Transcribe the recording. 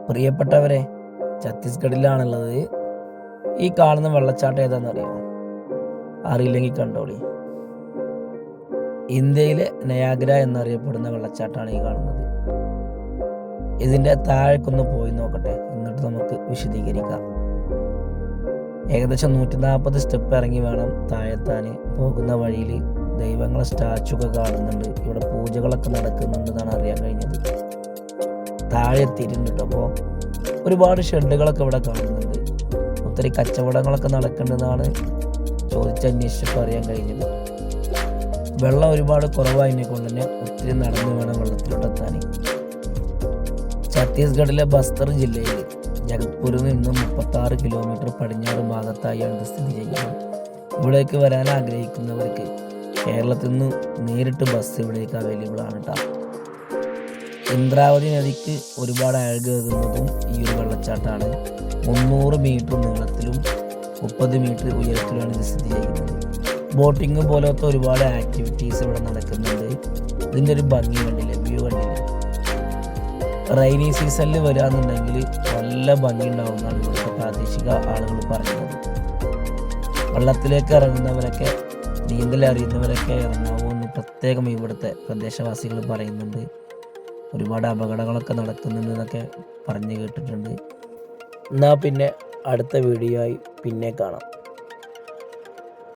പ്രിയപ്പെട്ടവരെ, ഛത്തീസ്ഗഡിലാണുള്ളത്. ഈ കാണുന്ന വെള്ളച്ചാട്ടം ഏതാണെന്നറിയോ? അറിയില്ലെങ്കിൽ കണ്ടോളി. ഇന്ത്യയിലെ നയാഗ്ര എന്നറിയപ്പെടുന്ന വെള്ളച്ചാട്ടമാണ് ഈ കാണുന്നത്. ഇതിൻ്റെ താഴേക്കൊന്ന് പോയി നോക്കട്ടെ, എന്നിട്ട് നമുക്ക് വിശദീകരിക്കാം. ഏകദേശം 140 സ്റ്റെപ്പ് ഇറങ്ങി വേണം താഴെത്താൻ. പോകുന്ന വഴിയിൽ ദൈവങ്ങളെ സ്റ്റാച്ചു ഒക്കെ കാണുന്നുണ്ട്. ഇവിടെ പൂജകളൊക്കെ നടക്കുന്നുണ്ടെന്നാണ് അറിയാൻ കഴിഞ്ഞത്. താഴെ എത്തിയിട്ടുണ്ട് കേട്ടോ. അപ്പോൾ ഒരുപാട് ഷെഡുകളൊക്കെ ഇവിടെ കാണുന്നുണ്ട്. ഒത്തിരി കച്ചവടങ്ങളൊക്കെ നടക്കുന്നുണ്ടെന്നാണ് ചോദിച്ചന്വേഷിച്ചപ്പോൾ അറിയാൻ കഴിഞ്ഞത്. വെള്ളം ഒരുപാട് കുറവായതിനെ കൊണ്ട് തന്നെ ഒത്തിരി നടന്നു വേണം വെള്ളത്തിലോട്ടെത്താൻ. ഛത്തീസ്ഗഡിലെ ബസ്തർ ജില്ലയിൽ ജഗത്പൂരിൽ നിന്നും 36 കിലോമീറ്റർ പടിഞ്ഞാറ് ഭാഗത്തായാണ് ഇത് സ്ഥിതി ചെയ്യുന്നത്. ഇവിടേക്ക് വരാൻ ആഗ്രഹിക്കുന്നവർക്ക് കേരളത്തിൽ നിന്ന് നേരിട്ട് ബസ് ഇവിടേക്ക് അവൈലബിൾ ആണ് കേട്ടോ. ഇന്ദ്രാവതി നദിക്ക് ഒരുപാട് അഴകേകുന്നതും ഈ ഒരു വെള്ളച്ചാട്ടമാണ്. 300 മീറ്റർ നീളത്തിലും 30 മീറ്റർ ഉയരത്തിലുമാണ് ഇത് സ്ഥിതി ചെയ്യുന്നത്. ബോട്ടിങ് പോലത്തെ ഒരുപാട് ആക്ടിവിറ്റീസ് ഇവിടെ നടക്കുന്നുണ്ട്. ഇതിൻ്റെ ഒരു ഭംഗി കണ്ടില്ലേ, വ്യൂ കണ്ടില്ലേ. റെയിനി സീസണിൽ വരികയെന്നുണ്ടെങ്കിൽ നല്ല ഭംഗി ഉണ്ടാവുമെന്നാണ് ഇവിടുത്തെ പ്രാദേശിക ആളുകൾ പറയുന്നത്. വെള്ളത്തിലേക്ക് ഇറങ്ങുന്നവരൊക്കെ, നീന്തൽ അറിയുന്നവരൊക്കെ ഇറങ്ങാവുമെന്ന് പ്രത്യേകം ഇവിടുത്തെ പ്രദേശവാസികൾ പറയുന്നുണ്ട്. ഒരുപാട് അപകടങ്ങളൊക്കെ നടക്കുന്നുണ്ടെന്നൊക്കെ പറഞ്ഞു കേട്ടിട്ടുണ്ട്. എന്നാൽ പിന്നെ അടുത്ത വീഡിയോ ആയി പിന്നെ കാണാം.